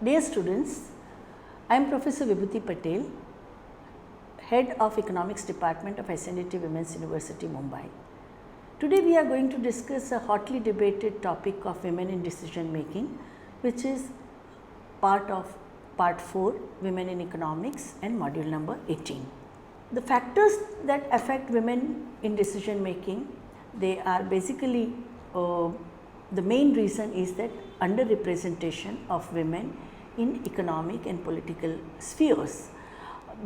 Dear students, I am Professor Vibhuti Patel, Head of Economics Department of SNDT Women's University, Mumbai. Today we are going to discuss a hotly debated topic of women in decision making, which is part of part 4, Women in Economics, and module number 18. The factors that affect women in decision making, they are basically the main reason is that underrepresentation of women in economic and political spheres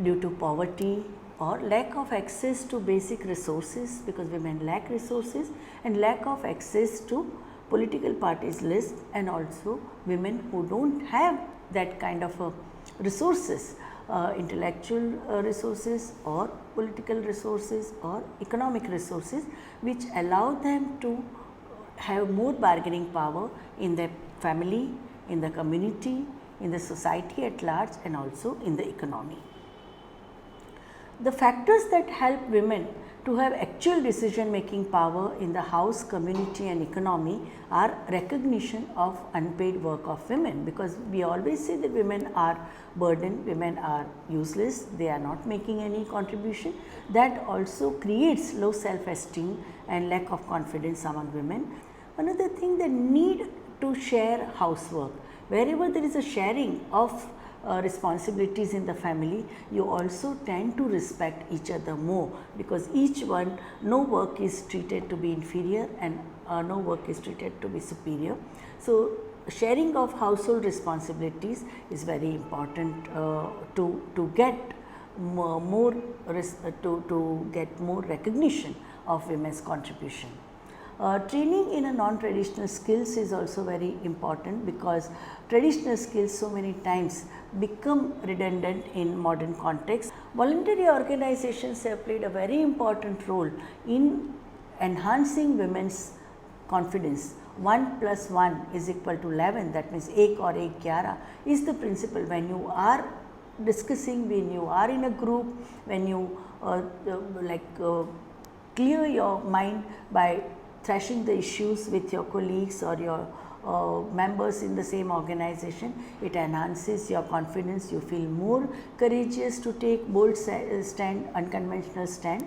due to poverty or lack of access to basic resources, because women lack resources, and lack of access to political parties list, and also women who do not have that kind of resources, intellectual resources or political resources or economic resources, which allow them to have more bargaining power in their family, in the community, in the society at large, and also in the economy. The factors that help women to have actual decision making power in the house, community and economy are recognition of unpaid work of women, because we always say that women are burdened, women are useless, they are not making any contribution. That also creates low self esteem and lack of confidence among women. Another thing, they need to share housework. Wherever there is a sharing of responsibilities in the family, you also tend to respect each other more, because each one, no work is treated to be inferior and no work is treated to be superior. So, sharing of household responsibilities is very important to get more recognition of women's contribution. Training in a non-traditional skills is also very important, because traditional skills so many times become redundant in modern context. Voluntary organizations have played a very important role in enhancing women's confidence. 1 + 1 is equal to 11, that means ek or ek 11 is the principle. When you are discussing, when you are in a group, when you clear your mind by thrashing the issues with your colleagues or your members in the same organization, it enhances your confidence, you feel more courageous to take bold stand, unconventional stand.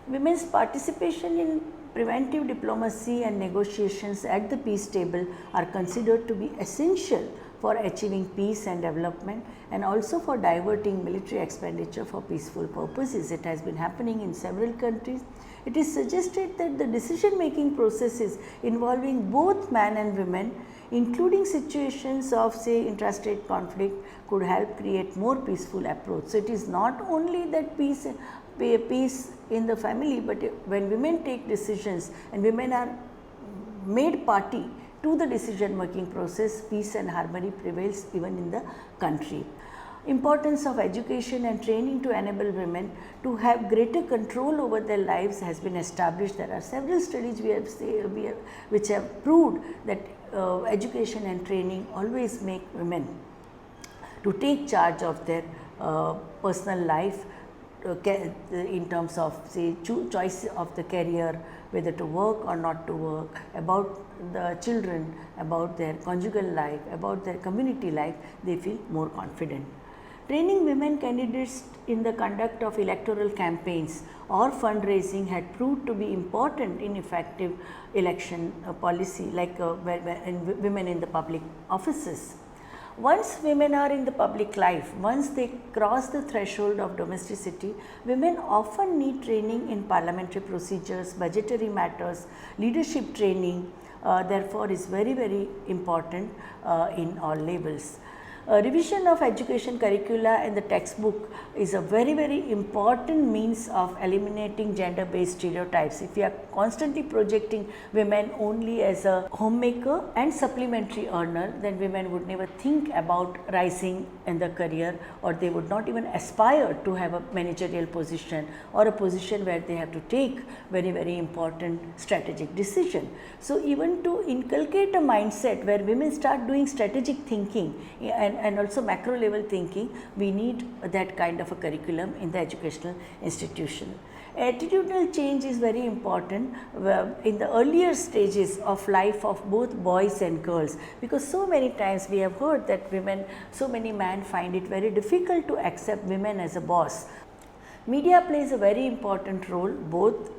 Women's participation in preventive diplomacy and negotiations at the peace table are considered to be essential for achieving peace and development, and also for diverting military expenditure for peaceful purposes. It has been happening in several countries. It is suggested that the decision making processes involving both men and women, including situations of say intrastate conflict, could help create more peaceful approach. So, it is not only that peace in the family, but when women take decisions and women are made party to the decision making process, peace and harmony prevails even in the country. Importance of education and training to enable women to have greater control over their lives has been established. There are several studies which have proved that education and training always make women to take charge of their personal life in terms of say choice of the career, whether to work or not to work, about the children, about their conjugal life, about their community life, they feel more confident. Training women candidates in the conduct of electoral campaigns or fundraising had proved to be important in effective election policy, like women in the public offices. Once women are in the public life, once they cross the threshold of domesticity, women often need training in parliamentary procedures, budgetary matters, leadership training, therefore is very, very important in all levels. Revision of education curricula and the textbook is a very, very important means of eliminating gender based stereotypes. If we are constantly projecting women only as a homemaker and supplementary earner, then women would never think about rising in the career, or they would not even aspire to have a managerial position or a position where they have to take very, very important strategic decision. So, even to inculcate a mindset where women start doing strategic thinking and also macro level thinking, we need that kind of a curriculum in the educational institution. Attitudinal change is very important in the earlier stages of life of both boys and girls, because so many times we have heard that women, so many men find it very difficult to accept women as a boss. Media plays a very important role both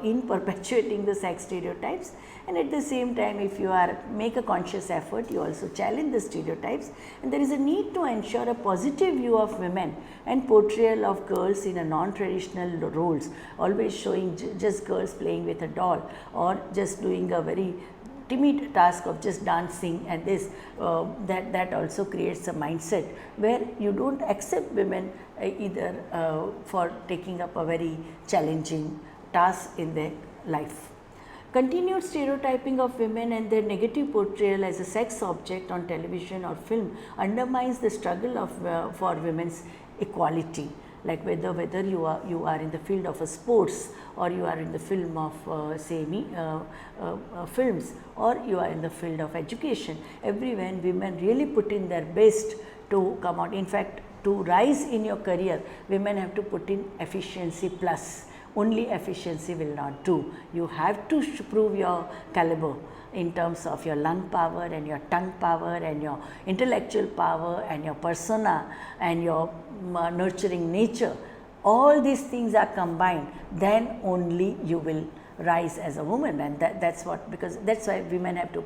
in perpetuating the sex stereotypes, and at the same time, if you are make a conscious effort, you also challenge the stereotypes, and there is a need to ensure a positive view of women and portrayal of girls in a non-traditional roles, always showing just girls playing with a doll or just doing a very timid task of just dancing, and this that also creates a mindset where you don't accept women either for taking up a very challenging task in their life. Continued stereotyping of women and their negative portrayal as a sex object on television or film undermines the struggle of for women's equality. Like whether you are in the field of a sports, or you are in the film of films, or you are in the field of education, everywhere women really put in their best to come out. In fact, to rise in your career, women have to put in efficiency plus. Only efficiency will not do. You have to prove your caliber in terms of your lung power and your tongue power and your intellectual power and your persona and your nurturing nature. All these things are combined, then only you will rise as a woman, and that's what, because that's why women have to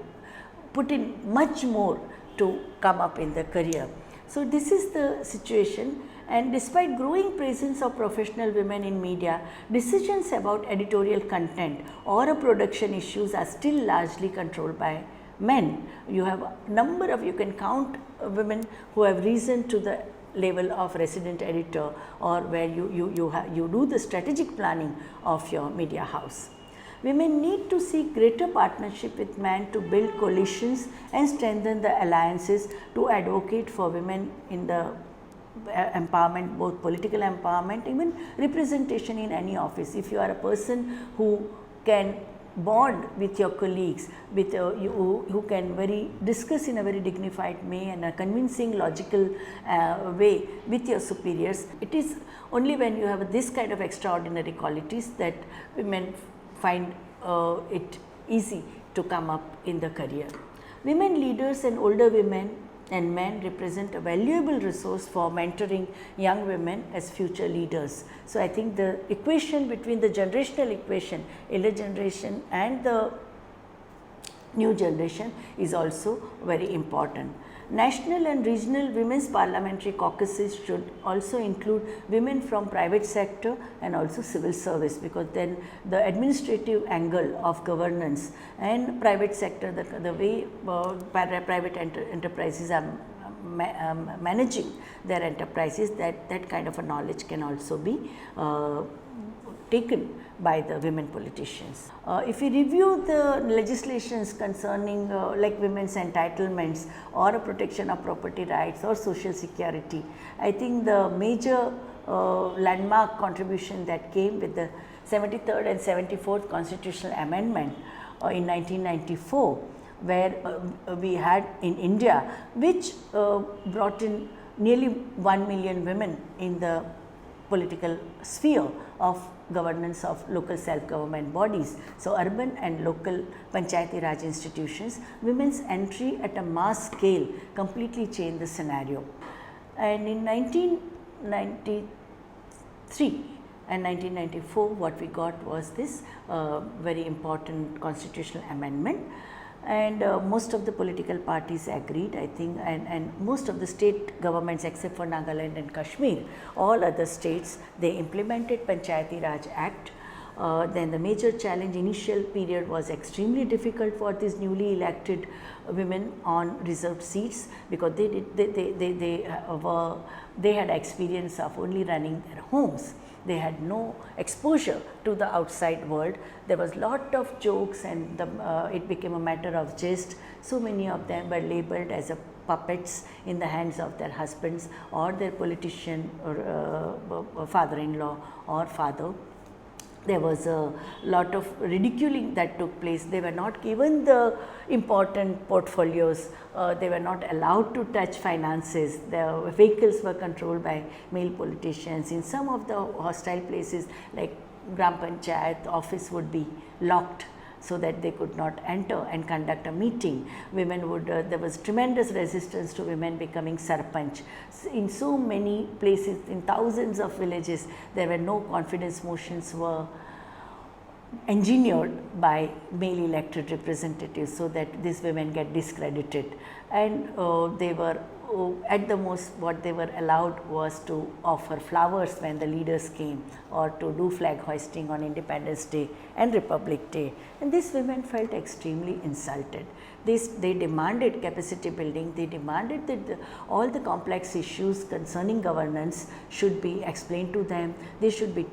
put in much more to come up in the career. So this is the situation, and despite growing presence of professional women in media, decisions about editorial content or a production issues are still largely controlled by men. You have a number of, you can count women who have risen to the level of resident editor, or where you do the strategic planning of your media house. Women need to seek greater partnership with men to build coalitions and strengthen the alliances to advocate for women in the empowerment, both political empowerment, even representation in any office. If you are a person who can bond with your colleagues, with who can discuss in a very dignified way and a convincing logical way with your superiors, it is only when you have this kind of extraordinary qualities that women find it easy to come up in the career. Women leaders and older women and men represent a valuable resource for mentoring young women as future leaders. So I think the equation between the generational equation, elder generation and the new generation, is also very important. National and regional women's parliamentary caucuses should also include women from private sector and also civil service, because then the administrative angle of governance and private sector, the way private enterprises are managing their enterprises, that kind of a knowledge can also be taken by the women politicians. If we review the legislations concerning like women's entitlements or a protection of property rights or social security, I think the major landmark contribution that came with the 73rd and 74th constitutional amendment in 1994, where we had in India, which brought in nearly 1 million women in the political sphere of governance of local self-government bodies. So, urban and local Panchayati Raj institutions, women's entry at a mass scale completely changed the scenario. And in 1993 and 1994, what we got was this very important constitutional amendment, and most of the political parties agreed, I think, and most of the state governments except for Nagaland and Kashmir, all other states, they implemented Panchayati Raj Act. Then the major challenge initial period was extremely difficult for these newly elected women on reserved seats, because they had experience of only running their homes. They had no exposure to the outside world. There was lot of jokes, and it became a matter of jest. So many of them were labeled as puppets in the hands of their husbands or their politician or father-in-law or father. There was a lot of ridiculing that took place. They were not given the important portfolios, they were not allowed to touch finances, their vehicles were controlled by male politicians. In some of the hostile places like Gram Panchayat office would be locked so that they could not enter and conduct a meeting. Women would, there was tremendous resistance to women becoming sarpanch. In so many places, in thousands of villages, there were no confidence motions were engineered by male elected representatives so that these women get discredited, and they were at the most what they were allowed was to offer flowers when the leaders came, or to do flag hoisting on Independence Day and Republic Day, and these women felt extremely insulted. They demanded capacity building, they demanded that all the complex issues concerning governance should be explained to them, they should be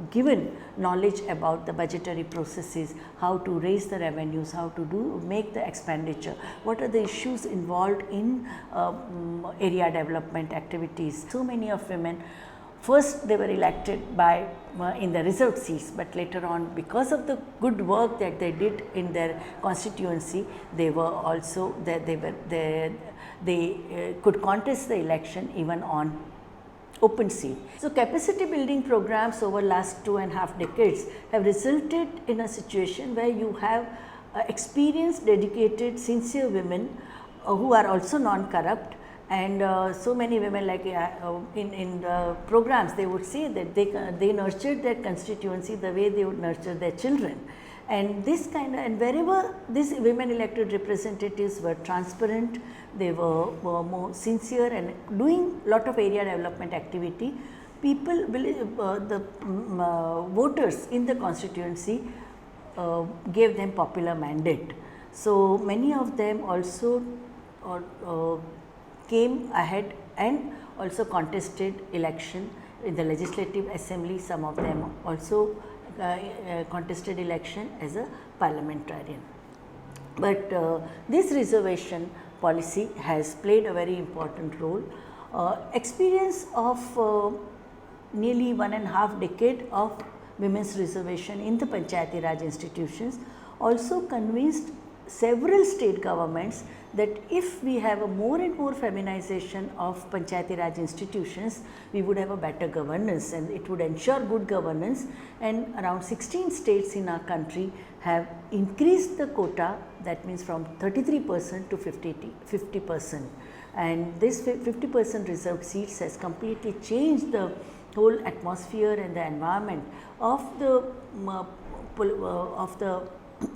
given knowledge about the budgetary processes, how to raise the revenues, how to make the expenditure, what are the issues involved in area development activities. So many of women, first they were elected by in the reserved seats, but later on, because of the good work that they did in their constituency, they were also they could contest the election even on open seat. So, capacity building programs over last 2.5 decades have resulted in a situation where you have experienced, dedicated, sincere women who are also non-corrupt, and so many women, like in programs they would say that they nurtured their constituency the way they would nurture their children. And this kind of, and wherever these women elected representatives were transparent, they were more sincere and doing lot of area development activity, people, the voters in the constituency gave them popular mandate. So many of them also came ahead and also contested election in the legislative assembly. Some of them also contested election as a parliamentarian. But this reservation policy has played a very important role. Experience of nearly 1.5 decade of women's reservation in the Panchayati Raj institutions also convinced several state governments that if we have a more and more feminization of Panchayati Raj institutions, we would have a better governance and it would ensure good governance. And around 16 states in our country have increased the quota, that means from 33% to 50%. And this 50% reserved seats has completely changed the whole atmosphere and the environment of the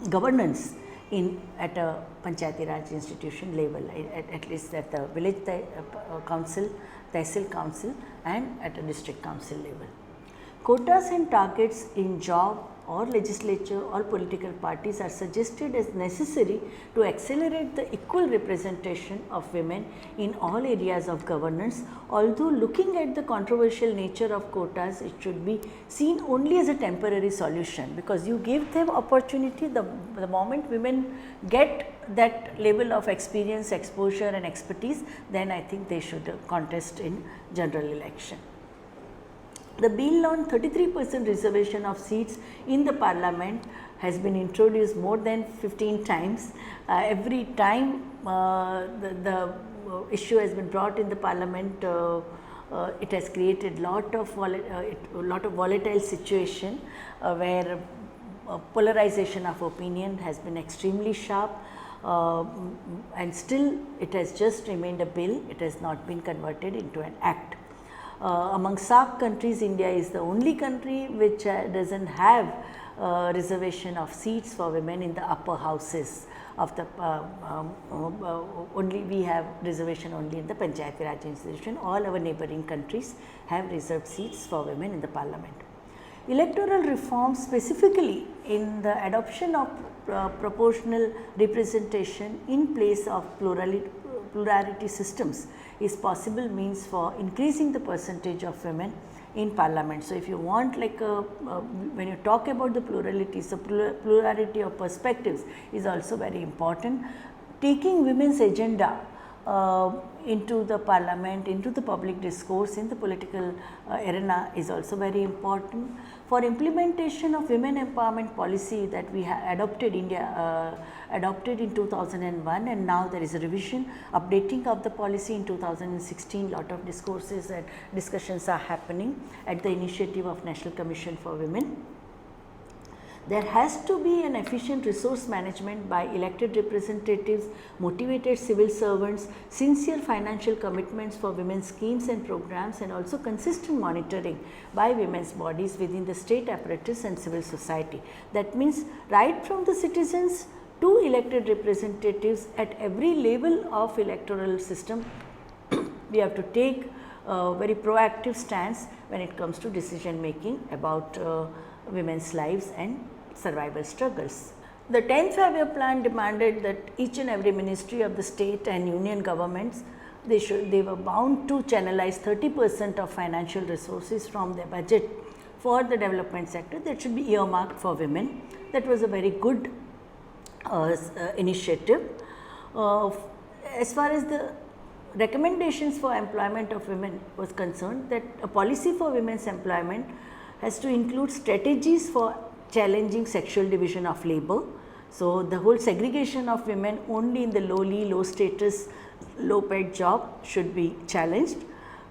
governance at a Panchayati Raj institution level, at least at the village council, tehsil council, and at a district council level. Quotas and targets in job or legislature or political parties are suggested as necessary to accelerate the equal representation of women in all areas of governance. Although looking at the controversial nature of quotas, it should be seen only as a temporary solution, because you give them opportunity. The moment women get that level of experience, exposure and expertise, then I think they should contest in general election. The bill on 33% reservation of seats in the parliament has been introduced more than 15 times. Every time the issue has been brought in the parliament, it has created lot of volatile situation where polarization of opinion has been extremely sharp, and still it has just remained a bill. It has not been converted into an act. Among SAARC countries, India is the only country which does not have reservation of seats for women in the upper houses of the only we have reservation only in the Panchayati Raj institution. All our neighboring countries have reserved seats for women in the parliament. Electoral reforms, specifically in the adoption of proportional representation in place of plurality systems, is possible means for increasing the percentage of women in parliament. So, if you want like when you talk about the plurality, so plurality of perspectives is also very important. Taking women's agenda into the parliament, into the public discourse, in the political arena is also very important. For implementation of women empowerment policy that we have adopted, India adopted in 2001, and now there is a revision, updating of the policy in 2016. Lot of discourses and discussions are happening at the initiative of National Commission for Women. There has to be an efficient resource management by elected representatives, motivated civil servants, sincere financial commitments for women's schemes and programs, and also consistent monitoring by women's bodies within the state apparatus and civil society. That means right from the citizens to elected representatives at every level of electoral system, we have to take a very proactive stance when it comes to decision making about women's lives and survival struggles. The 10th 5-year plan demanded that each and every ministry of the state and union governments, they were bound to channelize 30% of financial resources from their budget for the development sector that should be earmarked for women. That was a very good initiative. As far as the recommendations for employment of women was concerned, that a policy for women's employment has to include strategies for challenging sexual division of labor. So, the whole segregation of women only in the lowly, low status, low paid job should be challenged.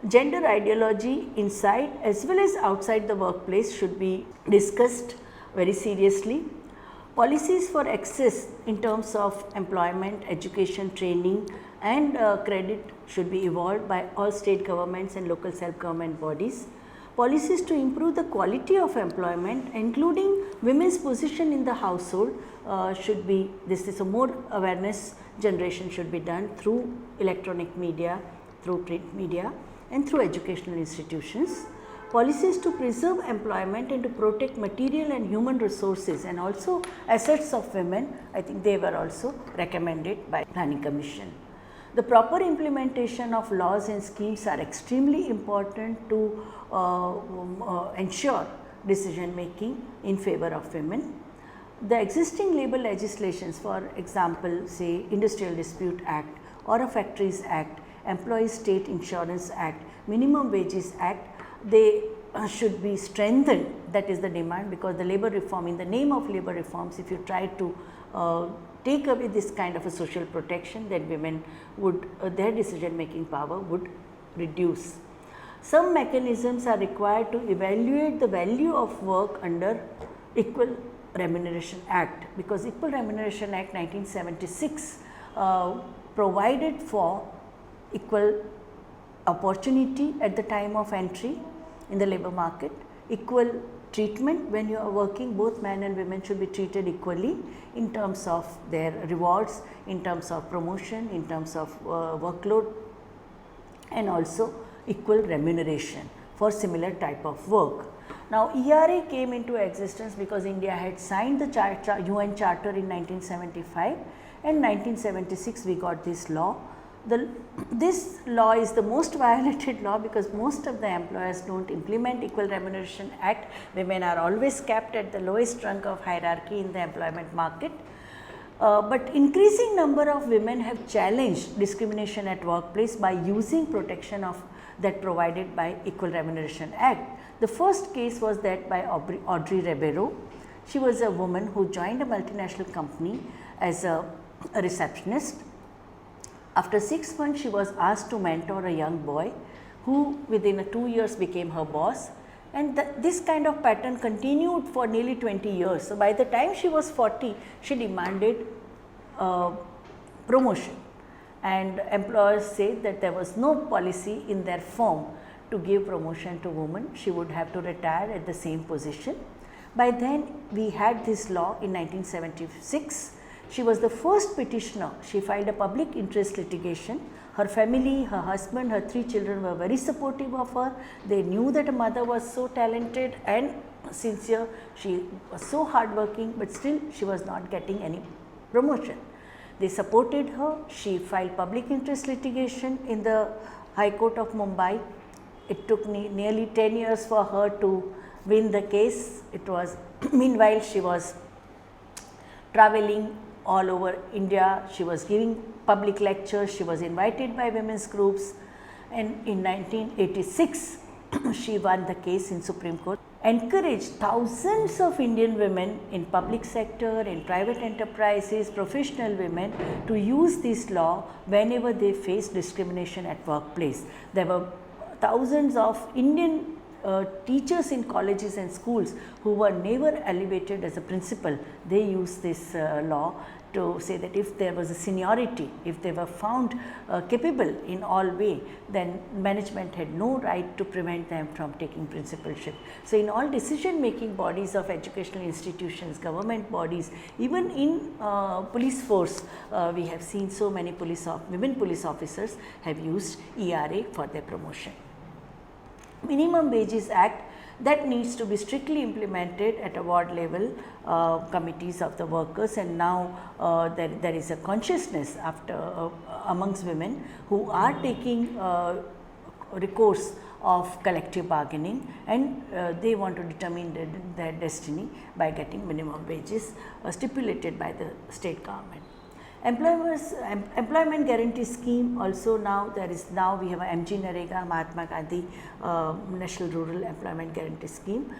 Gender ideology inside as well as outside the workplace should be discussed very seriously. Policies for access in terms of employment, education, training and credit should be evolved by all state governments and local self-government bodies. Policies to improve the quality of employment, including women's position in the household, should be, this is a more awareness generation should be done through electronic media, through print media and through educational institutions. Policies to preserve employment and to protect material and human resources and also assets of women, I think they were also recommended by Planning Commission. The proper implementation of laws and schemes are extremely important to ensure decision making in favor of women. The existing labour legislations, for example, say Industrial Dispute Act or a Factories Act, Employees State Insurance Act, Minimum Wages Act, they should be strengthened. That is the demand, because the labour reform, in the name of labour reforms, if you try to take away this kind of a social protection, then women would, their decision making power would reduce. Some mechanisms are required to evaluate the value of work under Equal Remuneration Act, because Equal Remuneration Act 1976 provided for equal opportunity at the time of entry in the labour market, equal treatment when you are working, both men and women should be treated equally in terms of their rewards, in terms of promotion, in terms of workload, and also equal remuneration for similar type of work. Now, ERA came into existence because India had signed the UN Charter in 1975, and 1976 we got this law. This law is the most violated law because most of the employers do not implement Equal Remuneration Act. Women are always kept at the lowest rung of hierarchy in the employment market. But increasing number of women have challenged discrimination at workplace by using protection of that provided by Equal Remuneration Act. The first case was that by Audrey Ribeiro. She was a woman who joined a multinational company as a receptionist. After 6 months, she was asked to mentor a young boy who within 2 years became her boss, and this kind of pattern continued for nearly 20 years. So, by the time she was 40, she demanded promotion, and employers said that there was no policy in their firm to give promotion to women. She would have to retire at the same position. By then, we had this law in 1976. She was the first petitioner. She filed a public interest litigation. Her family, her husband, her 3 children were very supportive of her. They knew that her mother was so talented and sincere. She was so hardworking, but still she was not getting any promotion. They supported her. She filed public interest litigation in the High Court of Mumbai. It took nearly 10 years for her to win the case. It was meanwhile she was traveling all over India. She was giving public lectures, she was invited by women's groups, and in 1986 she won the case in Supreme Court, encouraged thousands of Indian women in public sector, in private enterprises, professional women to use this law whenever they face discrimination at workplace. There were thousands of Indian teachers in colleges and schools who were never elevated as a principal. They used this law to say that if there was a seniority, if they were found capable in all way, then management had no right to prevent them from taking principalship. So, in all decision making bodies of educational institutions, government bodies, even in police force, we have seen so many women police officers have used ERA for their promotion. Minimum Wages Act, that needs to be strictly implemented at a ward level committees of the workers, and now there is a consciousness amongst women who are taking recourse of collective bargaining, and they want to determine their destiny by getting minimum wages stipulated by the state government. Employment guarantee scheme also, now we have a MG Narega, Mahatma Gandhi National Rural Employment Guarantee Scheme.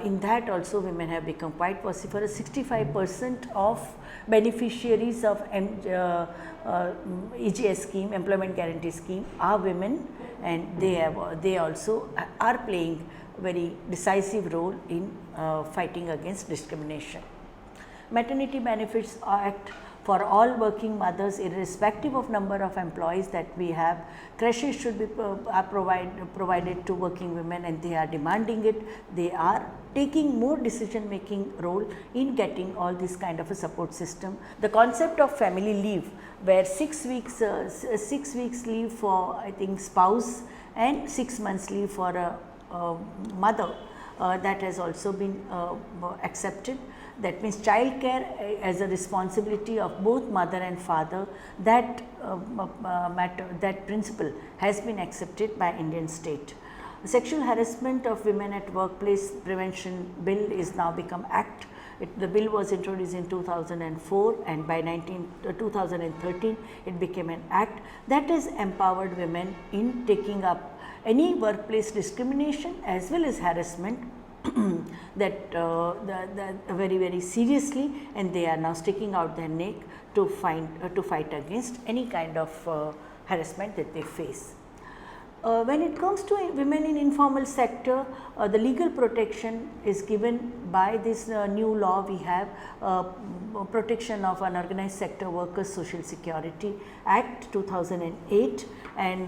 In that also women have become quite vociferous. 65% of beneficiaries of EGS scheme, Employment Guarantee Scheme, are women, and they also are playing very decisive role in fighting against discrimination. Maternity Benefits Act, for all working mothers, irrespective of number of employees that we have, creches should be provided to working women, and they are demanding it. They are taking more decision making role in getting all this kind of a support system. The concept of family leave, where 6 weeks leave for, I think, spouse, and 6 months leave for a mother, that has also been accepted. That means child care as a responsibility of both mother and father, that that principle has been accepted by Indian state. Sexual harassment of women at workplace prevention bill is now become act. The bill was introduced in 2004, and by 2013 it became an act that has empowered women in taking up any workplace discrimination as well as harassment that very seriously, and they are now sticking out their neck to fight against any kind of harassment that they face. When it comes to women in informal sector, the legal protection is given by this new law. We have Protection of Unorganized Sector Workers Social Security Act 2008, and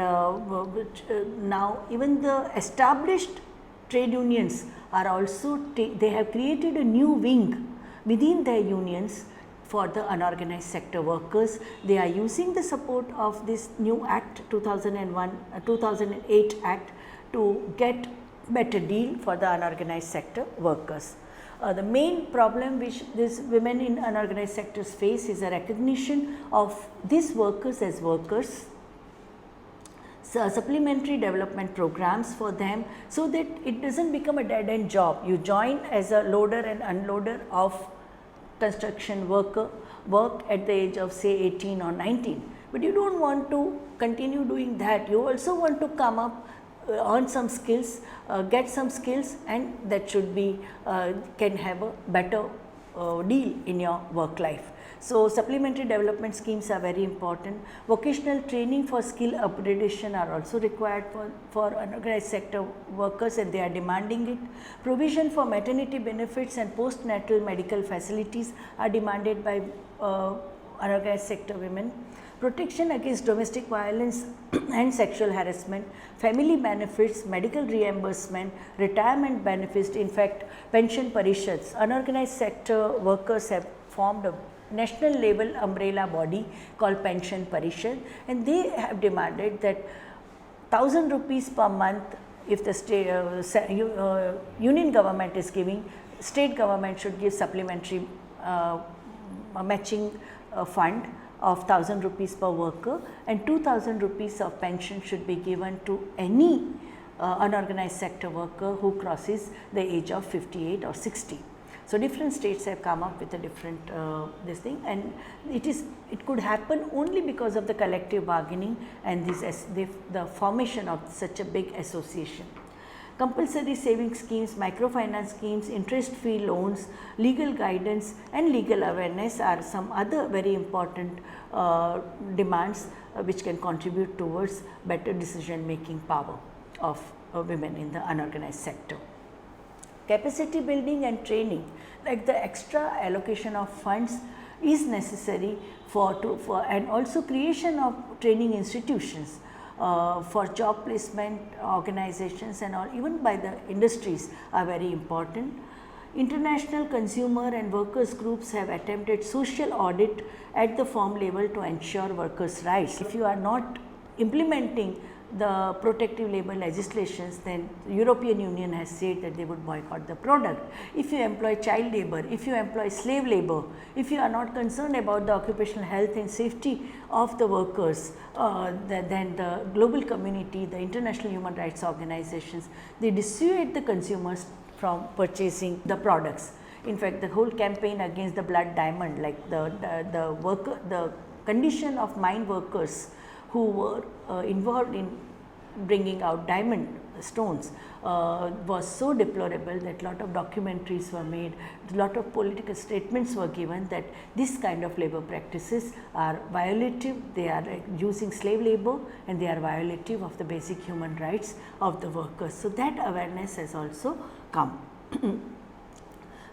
now even the established trade unions are also, they have created a new wing within their unions for the unorganized sector workers. They are using the support of this new act 2008 act to get better deal for the unorganized sector workers. The main problem which these women in unorganized sectors face is a recognition of these workers as workers, supplementary development programs for them, so that it does not become a dead end job. You join as a loader and unloader of construction worker, work at the age of say 18 or 19, but you do not want to continue doing that. You also want to come up, earn some skills, get some skills, and that should be can have a better deal in your work life. So, supplementary development schemes are very important. Vocational training for skill upgradation are also required for unorganized sector workers, and they are demanding it. Provision for maternity benefits and postnatal medical facilities are demanded by unorganized sector women. Protection against domestic violence and sexual harassment, family benefits, medical reimbursement, retirement benefits, in fact pension parishads. Unorganized sector workers have formed a national level umbrella body called Pension Parishad, and they have demanded that 1000 rupees per month, if the state, union government is giving, state government should give supplementary matching fund of 1000 rupees per worker, and 2000 rupees of pension should be given to any unorganized sector worker who crosses the age of 58 or 60. So, different states have come up with a different this thing, and it could happen only because of the collective bargaining and the formation of such a big association. Compulsory saving schemes, microfinance schemes, interest free loans, legal guidance and legal awareness are some other very important demands which can contribute towards better decision making power of women in the unorganized sector. Capacity building and training, like the extra allocation of funds is necessary for and also creation of training institutions for job placement organizations and all, even by the industries, are very important. International consumer and workers groups have attempted social audit at the firm level to ensure workers' rights. If you are not implementing the protective labor legislations, then European Union has said that they would boycott the product. If you employ child labor, if you employ slave labor, if you are not concerned about the occupational health and safety of the workers, then the global community, the international human rights organizations, they dissuade the consumers from purchasing the products. In fact, the whole campaign against the blood diamond, like the condition of mine workers who were involved in bringing out diamond stones was so deplorable that lot of documentaries were made, lot of political statements were given that this kind of labor practices are violative, they are using slave labor and they are violative of the basic human rights of the workers. So, that awareness has also come.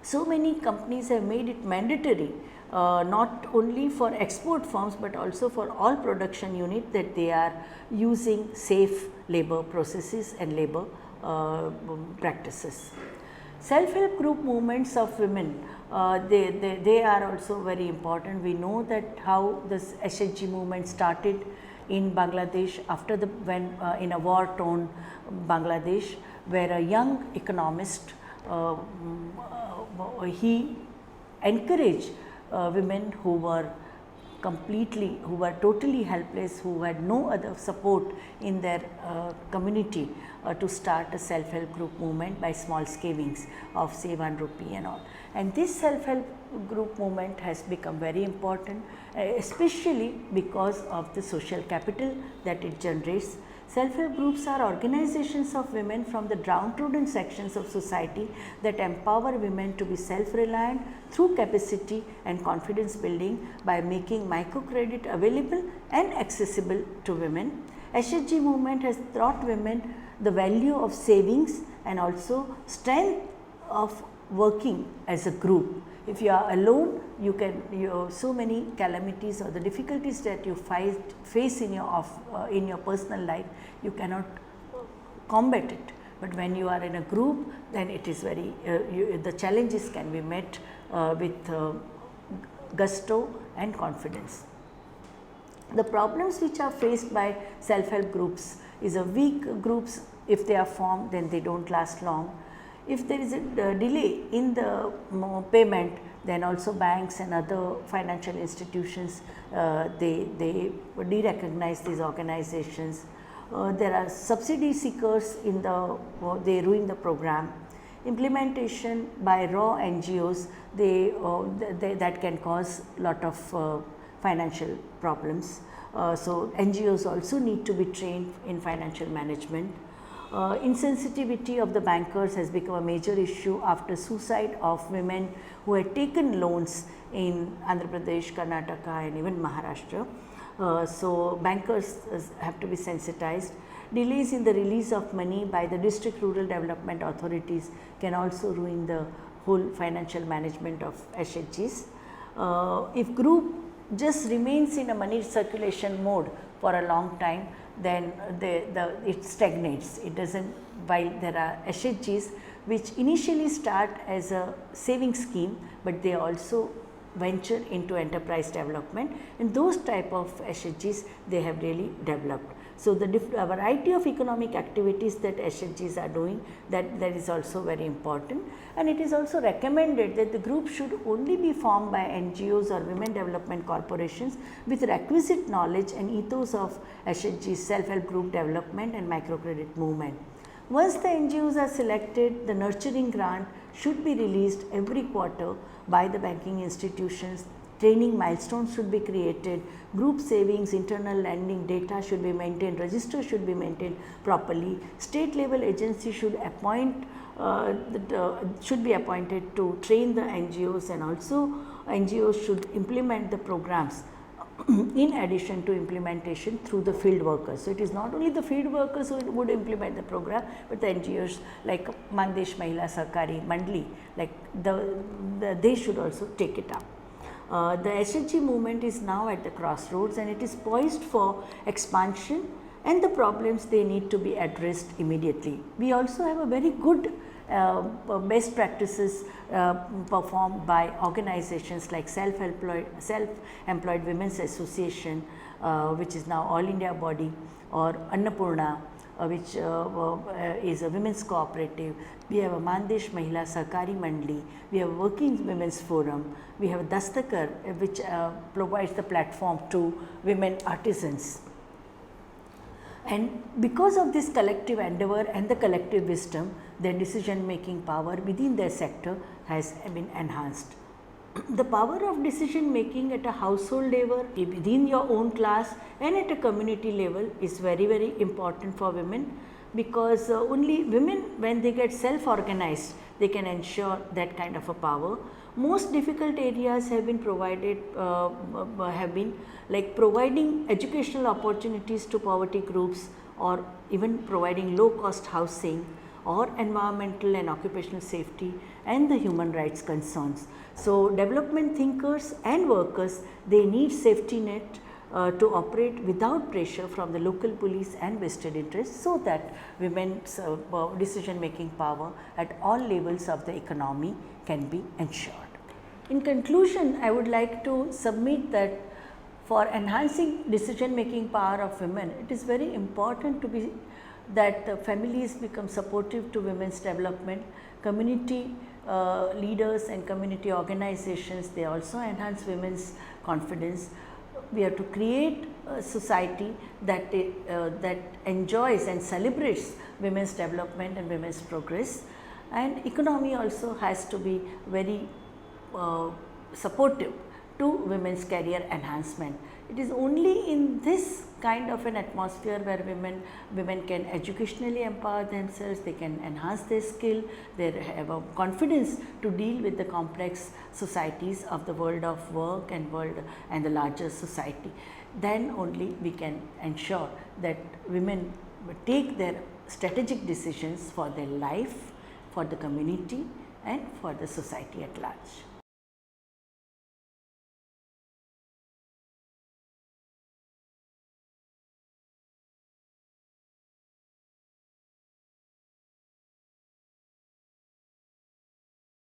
So many companies have made it mandatory not only for export firms, but also for all production unit that they are using safe labor processes and labor practices. Self-help group movements of women, they are also very important. We know that how this SHG movement started in Bangladesh after when in a war-torn Bangladesh, where a young economist he encouraged women who were totally helpless, who had no other support in their community to start a self-help group movement by small savings of say 1 rupee and all. And this self-help group movement has become very important, especially because of the social capital that it generates. Self-help groups are organizations of women from the downtrodden sections of society that empower women to be self-reliant through capacity and confidence building by making microcredit available and accessible to women. SHG movement has taught women the value of savings and also strength of working as a group. If you are alone, so many calamities or the difficulties that you face in your personal life, you cannot combat it. But when you are in a group, then it is very the challenges can be met with gusto and confidence. The problems which are faced by self-help groups is a weak groups. If they are formed, then they don't last long. If there is a delay in the payment, then also banks and other financial institutions they de-recognize these organizations. There are subsidy seekers they ruin the program. Implementation by raw NGOs, that can cause lot of financial problems. So NGOs also need to be trained in financial management. Insensitivity of the bankers has become a major issue after suicide of women who had taken loans in Andhra Pradesh, Karnataka and even Maharashtra. So bankers have to be sensitized. Delays in the release of money by the district rural development authorities can also ruin the whole financial management of SHGs. If group just remains in a money circulation mode for a long time, then it stagnates. It doesn't, while there are SHGs which initially start as a saving scheme, but they also venture into enterprise development, and those type of SHGs they have really developed. So, the variety of economic activities that SHGs are doing, that is also very important, and it is also recommended that the group should only be formed by NGOs or women development corporations with requisite knowledge and ethos of SHGs, self-help group development and microcredit movement. Once the NGOs are selected, the nurturing grant should be released every quarter by the banking institutions. Training milestones should be created, group savings, internal lending data should be maintained, register should be maintained properly. State level agency should should be appointed to train the NGOs, and also NGOs should implement the programs in addition to implementation through the field workers. So, it is not only the field workers who would implement the program, but the NGOs like Mandesh Mahila Sahkari Mandli, like they should also take it up. The SHG movement is now at the crossroads, and it is poised for expansion, and the problems they need to be addressed immediately. We also have a very good best practices performed by organizations like Self-Employed Women's Association, which is now All India body, or Annapurna, which is a women's cooperative. We have a Mandesh Mahila Sahkari Mandli, we have a Working Women's Forum, we have a Dastakar, which provides the platform to women artisans. And because of this collective endeavor and the collective wisdom, their decision making power within their sector has been enhanced. The power of decision making at a household level, within your own class, and at a community level is very, very important for women, because only women, when they get self organized, they can ensure that kind of a power. Most difficult areas have been provided, like providing educational opportunities to poverty groups, or even providing low cost housing, or environmental and occupational safety, and the human rights concerns. So, development thinkers and workers, they need safety net to operate without pressure from the local police and vested interests, so that women's decision making power at all levels of the economy can be ensured. In conclusion, I would like to submit that for enhancing decision making power of women, it is very important to be that the families become supportive to women's development. Community leaders and community organizations, they also enhance women's confidence. We have to create a society that that enjoys and celebrates women's development and women's progress, and economy also has to be very supportive to women's career enhancement. It is only in this kind of an atmosphere where women can educationally empower themselves, they can enhance their skill, they have a confidence to deal with the complex societies of the world of work and the larger society. Then only we can ensure that women take their strategic decisions for their life, for the community, and for the society at large.